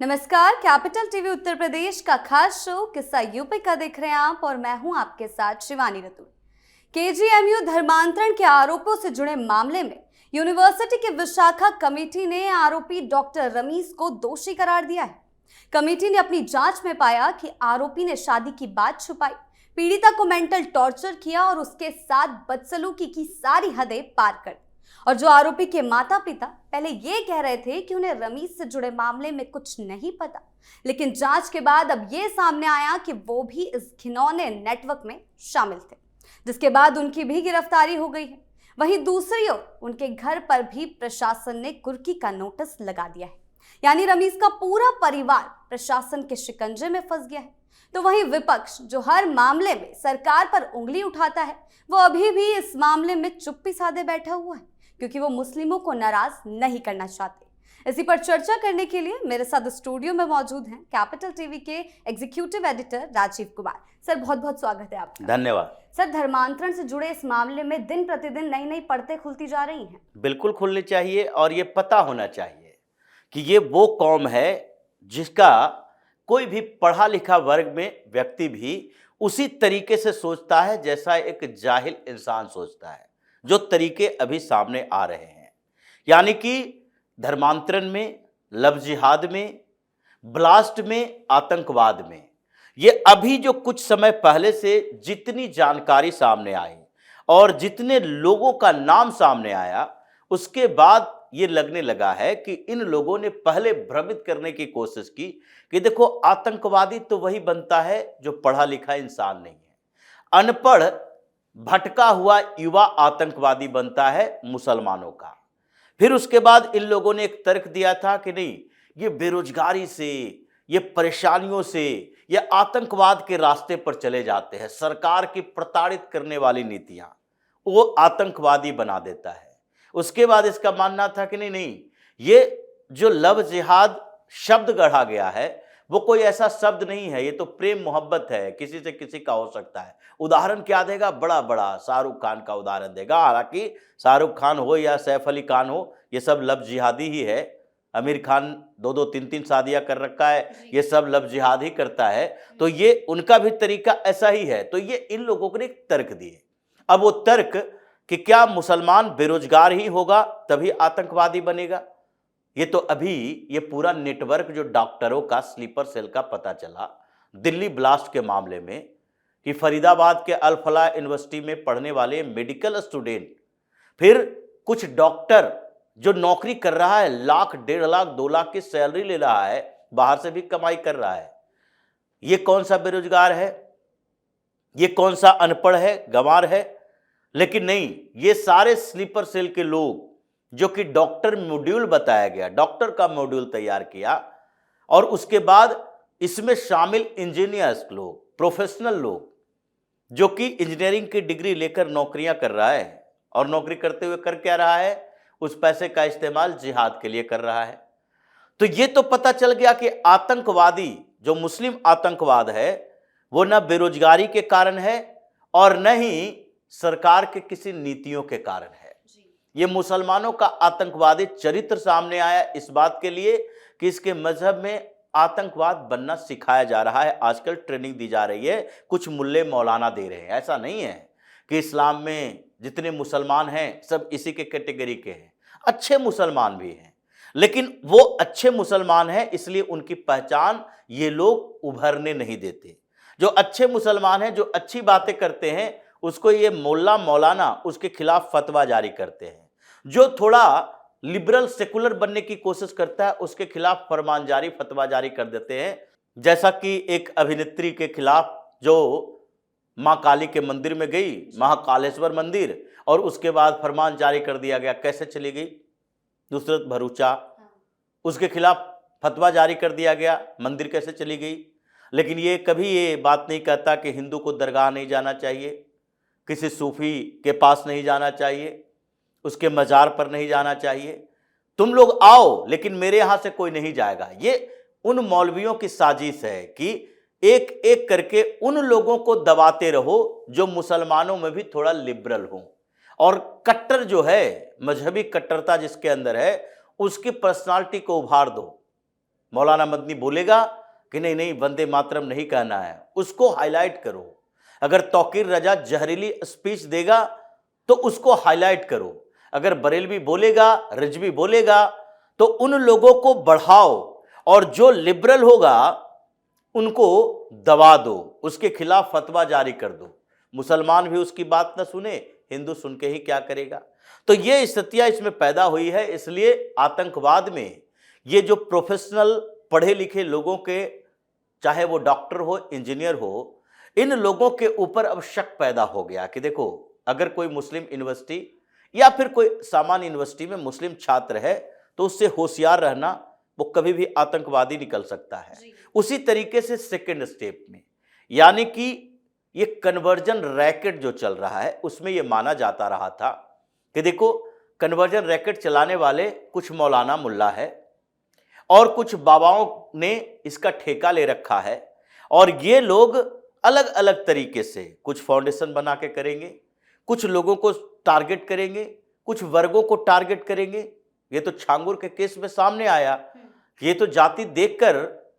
नमस्कार, capital TV Uttar Pradesh का खास शो किस्सा यूपी का देख रहे हैं आप और मैं हूं आपके साथ शिवानी रतूर। केजीएमयू धर्मांतरण के आरोपों से जुड़े मामले में यूनिवर्सिटी की विशाखा कमेटी ने आरोपी डॉक्टर रमीज को दोषी करार दिया है। कमेटी ने अपनी जांच में पाया कि आरोपी ने शादी की बात छुपाई, पीड़िता को मेंटल टॉर्चर किया और उसके साथ बदसलूकी की सारी हदें पार कर दी। और जो आरोपी के माता पिता पहले ये कह रहे थे कि उन्हें रमीज से जुड़े मामले में कुछ नहीं पता, लेकिन जांच के बाद अब ये सामने आया कि वो भी इस घिनौने नेटवर्क में शामिल थे, जिसके बाद उनकी भी गिरफ्तारी हो गई है। वहीं दूसरी ओर उनके घर पर भी प्रशासन ने कुर्की का नोटिस लगा दिया है, यानी रमीज का पूरा परिवार प्रशासन के शिकंजे में फंस गया है। तो वहीं विपक्ष जो हर मामले में सरकार पर उंगली उठाता है, वो अभी भी इस मामले में चुप्पी साधे बैठा हुआ है, क्योंकि वो मुस्लिमों को नाराज नहीं करना चाहते। इसी पर चर्चा करने के लिए मेरे साथ स्टूडियो में मौजूद हैं कैपिटल टीवी के executive editor Rajeev Kumar. Sir, बहुत बहुत स्वागत है आपका। धन्यवाद। सर, धर्मांतरण से जुड़े इस मामले में दिन प्रतिदिन नई नई परतें खुलती जा रही हैं। बिल्कुल खुलनी चाहिए और ये पता होना चाहिए कि ये वो कौम है जिसका कोई भी पढ़ा लिखा वर्ग में व्यक्ति भी उसी तरीके से सोचता है जैसा एक जाहिल इंसान सोचता है, जो तरीके अभी सामने आ रहे हैं। यानी कि धर्मांतरण में, लव जिहाद में, ब्लास्ट में, आतंकवाद में, ये अभी जो कुछ समय पहले से जितनी जानकारी सामने आई और जितने लोगों का नाम सामने आया, उसके बाद ये लगने लगा है कि इन लोगों ने पहले भ्रमित करने की कोशिश की कि देखो, आतंकवादी तो वही बनता है जो पढ़ा लिखा इंसान नहीं है। अनपढ़ भटका हुआ युवा आतंकवादी बनता है मुसलमानों का। फिर उसके बाद इन लोगों ने एक तर्क दिया था कि नहीं, ये बेरोजगारी से, ये परेशानियों से, ये आतंकवाद के रास्ते पर चले जाते हैं। सरकार की प्रताड़ित करने वाली नीतियां वो आतंकवादी बना देता है। उसके बाद इसका मानना था कि नहीं, ये जो लव जिहाद शब्द गढ़ा गया है वो कोई ऐसा शब्द नहीं है, ये तो प्रेम मोहब्बत है, किसी से किसी का हो सकता है। उदाहरण क्या देगा? बड़ा बड़ा शाहरुख खान का उदाहरण देगा। हालांकि शाहरुख खान हो या सैफ अली खान हो, ये सब लव जिहादी ही है। आमिर खान 2-2 3-3 शादियां कर रखा है, ये सब लव जिहाद ही करता है। तो ये उनका भी तरीका ऐसा ही है। तो ये इन लोगों ने एक तर्क दिए। अब वो तर्क कि क्या मुसलमान बेरोजगार ही होगा तभी आतंकवादी बनेगा, ये तो अभी ये पूरा नेटवर्क जो डॉक्टरों का स्लीपर सेल का पता चला दिल्ली ब्लास्ट के मामले में कि फरीदाबाद के अल फलाह यूनिवर्सिटी में पढ़ने वाले मेडिकल स्टूडेंट, फिर कुछ डॉक्टर जो नौकरी कर रहा है, लाख, 1.5 लाख, 2 लाख की सैलरी ले रहा है, बाहर से भी कमाई कर रहा है। ये कौन सा बेरोजगार है? ये कौन सा अनपढ़ है, गंवार है? लेकिन नहीं, ये सारे स्लीपर सेल के लोग जो कि डॉक्टर मॉड्यूल बताया गया, डॉक्टर का मॉड्यूल तैयार किया और उसके बाद इसमें शामिल इंजीनियर्स लोग, प्रोफेशनल लोग, जो कि इंजीनियरिंग की डिग्री लेकर नौकरियां कर रहा है और नौकरी करते हुए कर क्या रहा है? उस पैसे का इस्तेमाल जिहाद के लिए कर रहा है। तो ये तो पता चल गया कि आतंकवादी जो मुस्लिम आतंकवाद है वो न बेरोजगारी के कारण है और न ही सरकार के किसी नीतियों के कारण है। ये मुसलमानों का आतंकवादी चरित्र सामने आया इस बात के लिए कि इसके मजहब में आतंकवाद बनना सिखाया जा रहा है। आजकल ट्रेनिंग दी जा रही है, कुछ मुल्ले मौलाना दे रहे हैं। ऐसा नहीं है कि इस्लाम में जितने मुसलमान हैं सब इसी के कैटेगरी के हैं। अच्छे मुसलमान भी हैं, लेकिन वो अच्छे मुसलमान हैं इसलिए उनकी पहचान ये लोग उभरने नहीं देते। जो अच्छे मुसलमान हैं, जो अच्छी बातें करते हैं, उसको ये मोल्ला मौलाना उसके खिलाफ फतवा जारी करते हैं। जो थोड़ा लिबरल सेकुलर बनने की कोशिश करता है उसके खिलाफ फरमान जारी, फतवा जारी कर देते हैं। जैसा कि एक अभिनेत्री के खिलाफ जो मां काली के मंदिर में गई, महाकालेश्वर मंदिर, और उसके बाद फरमान जारी कर दिया गया। कैसे चली गई? नुसरत भरूचा, उसके खिलाफ फतवा जारी कर दिया गया, मंदिर कैसे चली गई? लेकिन ये कभी ये बात नहीं कहता कि हिंदू को दरगाह नहीं जाना चाहिए, किसी सूफी के पास नहीं जाना चाहिए, उसके मज़ार पर नहीं जाना चाहिए। तुम लोग आओ लेकिन मेरे यहाँ से कोई नहीं जाएगा। ये उन मौलवियों की साजिश है कि एक एक करके उन लोगों को दबाते रहो जो मुसलमानों में भी थोड़ा लिबरल हों, और कट्टर जो है, मजहबी कट्टरता जिसके अंदर है, उसकी पर्सनालिटी को उभार दो। मौलाना मदनी बोलेगा कि नहीं नहीं वंदे मातरम नहीं कहना है, उसको हाईलाइट करो। अगर तौकीर रजा जहरीली स्पीच देगा तो उसको हाईलाइट करो। अगर बरेलवी बोलेगा, रिजवी बोलेगा, तो उन लोगों को बढ़ाओ और जो लिबरल होगा उनको दबा दो, उसके खिलाफ फतवा जारी कर दो। मुसलमान भी उसकी बात न सुने, हिंदू सुन के ही क्या करेगा। तो ये स्थितियां इसमें पैदा हुई है। इसलिए आतंकवाद में ये जो प्रोफेशनल पढ़े लिखे लोगों के, चाहे वो डॉक्टर हो, इंजीनियर हो, इन लोगों के ऊपर अब शक पैदा हो गया कि देखो, अगर कोई मुस्लिम यूनिवर्सिटी या फिर कोई सामान्य यूनिवर्सिटी में मुस्लिम छात्र है तो उससे होशियार रहना, वो कभी भी आतंकवादी निकल सकता है। उसी तरीके से सेकेंड स्टेप में, यानी कि ये कन्वर्जन रैकेट जो चल रहा है, उसमें ये माना जाता रहा था कि देखो, कन्वर्जन रैकेट चलाने वाले कुछ मौलाना मुल्ला है और कुछ बाबाओं ने इसका ठेका ले रखा है, और ये लोग अलग अलग तरीके से कुछ फाउंडेशन बना के करेंगे, कुछ लोगों को टारगेट करेंगे, कुछ वर्गों को टारगेट करेंगे। ये तो छांगुर के केस में सामने आया। ये तो जाति देखकर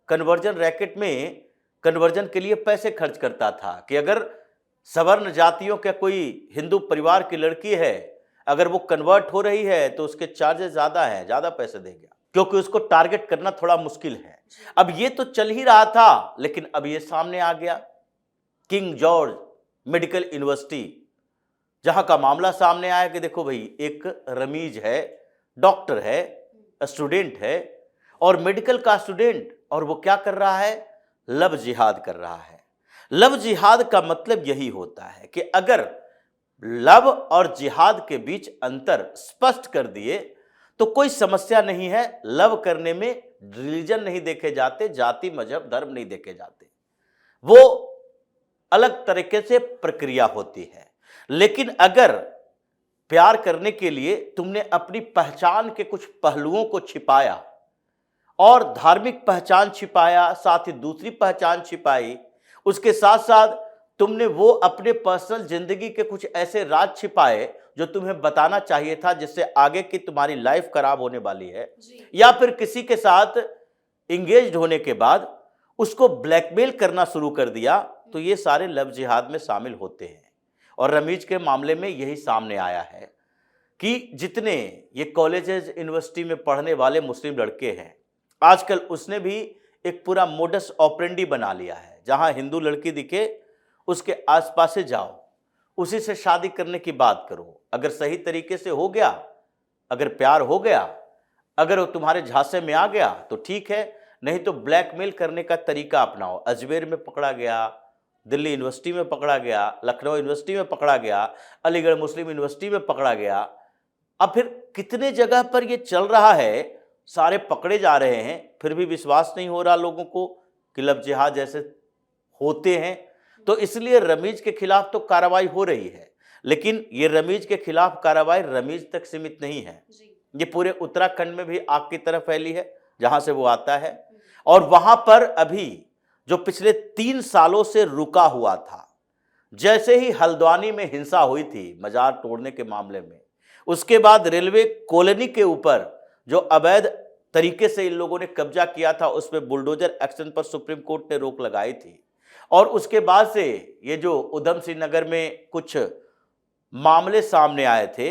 कन्वर्जन रैकेट में कन्वर्जन के लिए पैसे खर्च करता था कि अगर सवर्ण जातियों का कोई हिंदू परिवार की लड़की है, अगर वो कन्वर्ट हो रही है तो उसके चार्जेस ज़्यादा हैं, ज़्यादा पैसे देगा, क्योंकि उसको टारगेट करना थोड़ा मुश्किल है। अब ये तो चल ही रहा था, लेकिन अब ये सामने आ गया। किंग जॉर्ज मेडिकल यूनिवर्सिटी, जहां का मामला सामने आया कि देखो भाई, एक रमीज है, डॉक्टर है, स्टूडेंट है और मेडिकल का स्टूडेंट, और वो क्या कर रहा है? लव जिहाद कर रहा है। लव जिहाद का मतलब यही होता है कि अगर लव और जिहाद के बीच अंतर स्पष्ट कर दिए तो कोई समस्या नहीं है। लव करने में रिलीजन नहीं देखे जाते, जाति मजहब धर्म नहीं देखे जाते, वो अलग तरीके से प्रक्रिया होती है। लेकिन अगर प्यार करने के लिए तुमने अपनी पहचान के कुछ पहलुओं को छिपाया और धार्मिक पहचान छिपाया, साथ ही दूसरी पहचान छिपाई, उसके साथ साथ तुमने वो अपने पर्सनल जिंदगी के कुछ ऐसे राज छिपाए जो तुम्हें बताना चाहिए था, जिससे आगे की तुम्हारी लाइफ खराब होने वाली है, या फिर किसी के साथ इंगेज्ड होने के बाद उसको ब्लैकमेल करना शुरू कर दिया, तो ये सारे लव जिहाद में शामिल होते हैं। और रमीज के मामले में यही सामने आया है कि जितने ये कॉलेजेस यूनिवर्सिटी में पढ़ने वाले मुस्लिम लड़के हैं, आजकल उसने भी एक पूरा मोडस ऑपरेंडी बना लिया है। जहां हिंदू लड़की दिखे उसके आसपास से जाओ, उसी से शादी करने की बात करो। अगर सही तरीके से हो गया, अगर प्यार हो गया, अगर वो तुम्हारे झांसे में आ गया तो ठीक है, नहीं तो ब्लैकमेल करने का तरीका अपनाओ। अजमेर में पकड़ा गया, दिल्ली यूनिवर्सिटी में पकड़ा गया, लखनऊ यूनिवर्सिटी में पकड़ा गया, अलीगढ़ मुस्लिम यूनिवर्सिटी में पकड़ा गया। अब फिर कितने जगह पर ये चल रहा है, सारे पकड़े जा रहे हैं, फिर भी विश्वास नहीं हो रहा लोगों को कि लव जिहाद जैसे होते हैं। तो इसलिए रमीज के खिलाफ तो कार्रवाई हो रही है, लेकिन ये रमीज के खिलाफ कार्रवाई रमीज तक सीमित नहीं है। ये पूरे उत्तराखंड में भी आग की तरह फैली है, जहां से वो आता है। और वहां पर अभी जो पिछले 3 सालों से रुका हुआ था, जैसे ही हल्द्वानी में हिंसा हुई थी मजार तोड़ने के मामले में, उसके बाद रेलवे कॉलोनी के ऊपर जो अवैध तरीके से इन लोगों ने कब्जा किया था, उस पर बुलडोजर एक्शन पर सुप्रीम कोर्ट ने रोक लगाई थी। और उसके बाद से ये जो उधम सिंह नगर में कुछ मामले सामने आए थे,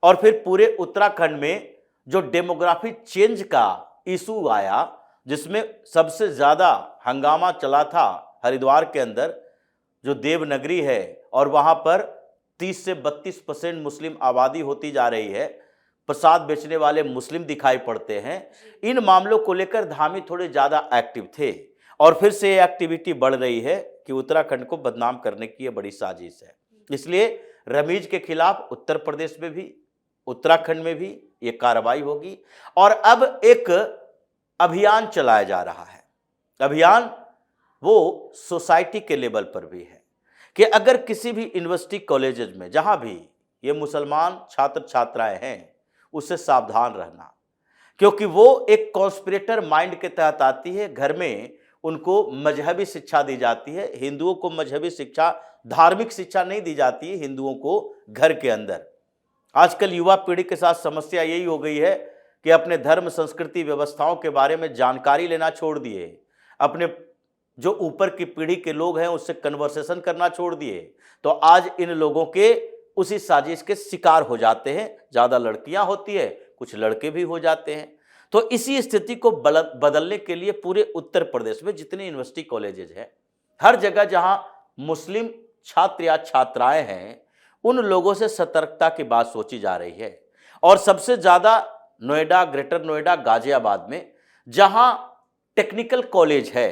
और फिर पूरे उत्तराखंड में जो डेमोग्राफी चेंज का इशू आया, जिसमें सबसे ज़्यादा हंगामा चला था हरिद्वार के अंदर जो देवनगरी है, और वहाँ पर 30 से 32% मुस्लिम आबादी होती जा रही है, प्रसाद बेचने वाले मुस्लिम दिखाई पड़ते हैं। इन मामलों को लेकर धामी थोड़े ज़्यादा एक्टिव थे, और फिर से ये एक्टिविटी बढ़ रही है कि उत्तराखंड को बदनाम करने की ये बड़ी साजिश है। इसलिए रमीज के खिलाफ उत्तर प्रदेश में भी, उत्तराखंड में भी ये कार्रवाई होगी। और अब एक अभियान चलाया जा रहा है। अभियान वो सोसाइटी के लेवल पर भी है कि अगर किसी भी यूनिवर्सिटी कॉलेजेस में जहां भी ये मुसलमान छात्र छात्राएं हैं, उससे सावधान रहना, क्योंकि वो एक कॉन्स्पिरेटर माइंड के तहत आती है। घर में उनको मजहबी शिक्षा दी जाती है, हिंदुओं को मजहबी शिक्षा, धार्मिक शिक्षा नहीं दी जाती है हिंदुओं को घर के अंदर। आजकल युवा पीढ़ी के साथ समस्या यही हो गई है कि अपने धर्म संस्कृति व्यवस्थाओं के बारे में जानकारी लेना छोड़ दिए, अपने जो ऊपर की पीढ़ी के लोग हैं उससे कन्वर्सेशन करना छोड़ दिए, तो आज इन लोगों के उसी साजिश के शिकार हो जाते हैं। ज़्यादा लड़कियां होती है, कुछ लड़के भी हो जाते हैं। तो इसी स्थिति को बदलने के लिए पूरे उत्तर प्रदेश में जितने यूनिवर्सिटी कॉलेजेज हैं, हर जगह जहां मुस्लिम छात्र या छात्राएं हैं, उन लोगों से सतर्कता की बात सोची जा रही है। और सबसे ज़्यादा नोएडा, ग्रेटर नोएडा, गाजियाबाद में जहां टेक्निकल कॉलेज है,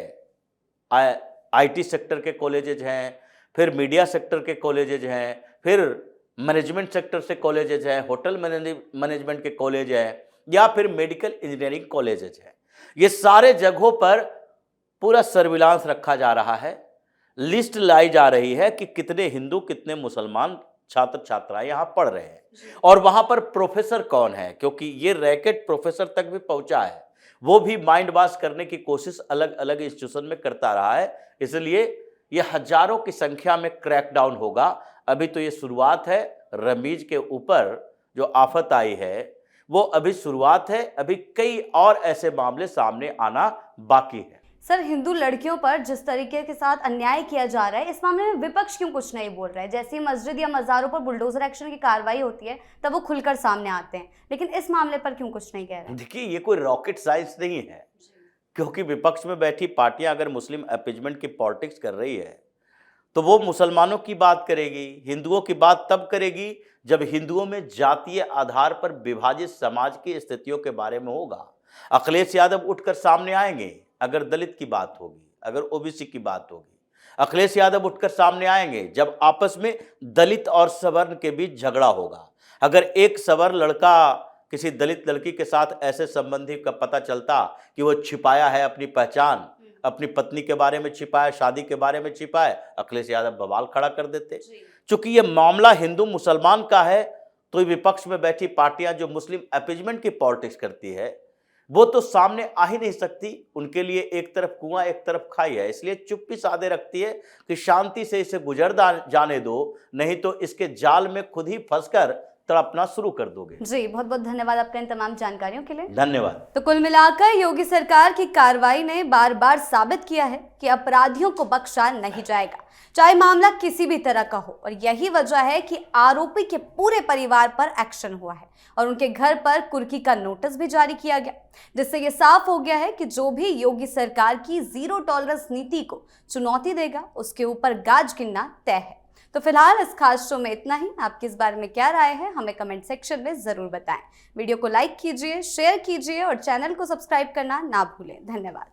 आईटी सेक्टर के कॉलेजेज हैं, फिर मीडिया सेक्टर के कॉलेजेज हैं, फिर मैनेजमेंट सेक्टर से कॉलेजेज हैं, होटल मैनेजमेंट के कॉलेज हैं, या फिर मेडिकल इंजीनियरिंग कॉलेजेज हैं, ये सारे जगहों पर पूरा सर्विलांस रखा जा रहा है। लिस्ट लाई जा रही है कि कितने हिंदू, कितने मुसलमान छात्र छात्राएं यहाँ पढ़ रहे हैं और वहाँ पर प्रोफेसर कौन है, क्योंकि ये रैकेट प्रोफेसर तक भी पहुँचा है। वो भी माइंड वॉश करने की कोशिश अलग अलग इंस्टीट्यूशन में करता रहा है। इसलिए ये हजारों की संख्या में क्रैकडाउन होगा। अभी तो ये शुरुआत है। रमीज के ऊपर जो आफत आई है वो अभी शुरुआत है, अभी कई और ऐसे मामले सामने आना बाकी है। सर, हिंदू लड़कियों पर जिस तरीके के साथ अन्याय किया जा रहा है, इस मामले में विपक्ष क्यों कुछ नहीं बोल रहा है? जैसे ही मस्जिद या मज़ारों पर बुलडोजर एक्शन की कार्रवाई होती है तब वो खुलकर सामने आते हैं, लेकिन इस मामले पर क्यों कुछ नहीं कह रहे? देखिए, ये कोई रॉकेट साइंस नहीं है, क्योंकि विपक्ष में बैठी पार्टियां अगर मुस्लिम अपीजमेंट की पॉलिटिक्स कर रही है तो वो मुसलमानों की बात करेगी, हिंदुओं की बात तब करेगी जब हिंदुओं में जातीय आधार पर विभाजित समाज की स्थितियों के बारे में होगा। अखिलेश यादव उठकर सामने आएंगे अगर दलित की बात होगी, अगर ओबीसी की बात होगी। अखिलेश यादव उठकर सामने आएंगे जब आपस में दलित और सवर्ण के बीच झगड़ा होगा। अगर एक सवर्ण लड़का किसी दलित लड़की के साथ ऐसे संबंधी का पता चलता कि वो छिपाया है अपनी पहचान, अपनी पत्नी के बारे में छिपाया, शादी के बारे में छिपाया, अखिलेश यादव बवाल खड़ा कर देते। चूंकि ये मामला हिंदू मुसलमान का है तो विपक्ष में बैठी पार्टियां जो मुस्लिम अपीजमेंट की पॉलिटिक्स करती है वो तो सामने आ ही नहीं सकती। उनके लिए एक तरफ कुआं एक तरफ खाई है, इसलिए चुप्पी साधे रखती है कि शांति से इसे गुजर जाने दो, नहीं तो इसके जाल में खुद ही फंसकर तड़पना शुरू कर दोगे। जी, बहुत बहुत धन्यवाद आपका इन तमाम जानकारियों के लिए। धन्यवाद। तो कुल मिलाकर योगी सरकार की कार्रवाई ने बार बार साबित किया है कि अपराधियों को बख्शा नहीं जाएगा, चाहे मामला किसी भी तरह का हो। और यही वजह है कि आरोपी के पूरे परिवार पर एक्शन हुआ है और उनके घर पर कुर्की का नोटिस भी जारी किया गया, जिससे ये साफ हो गया है कि जो भी योगी सरकार की जीरो टॉलरेंस नीति को चुनौती देगा उसके ऊपर गाज गिनना तय है। तो फिलहाल इस खास शो में इतना ही। आपकी इस बारे में क्या राय है हमें कमेंट सेक्शन में जरूर बताएं। वीडियो को लाइक कीजिए, शेयर कीजिए और चैनल को सब्सक्राइब करना ना भूलें। धन्यवाद।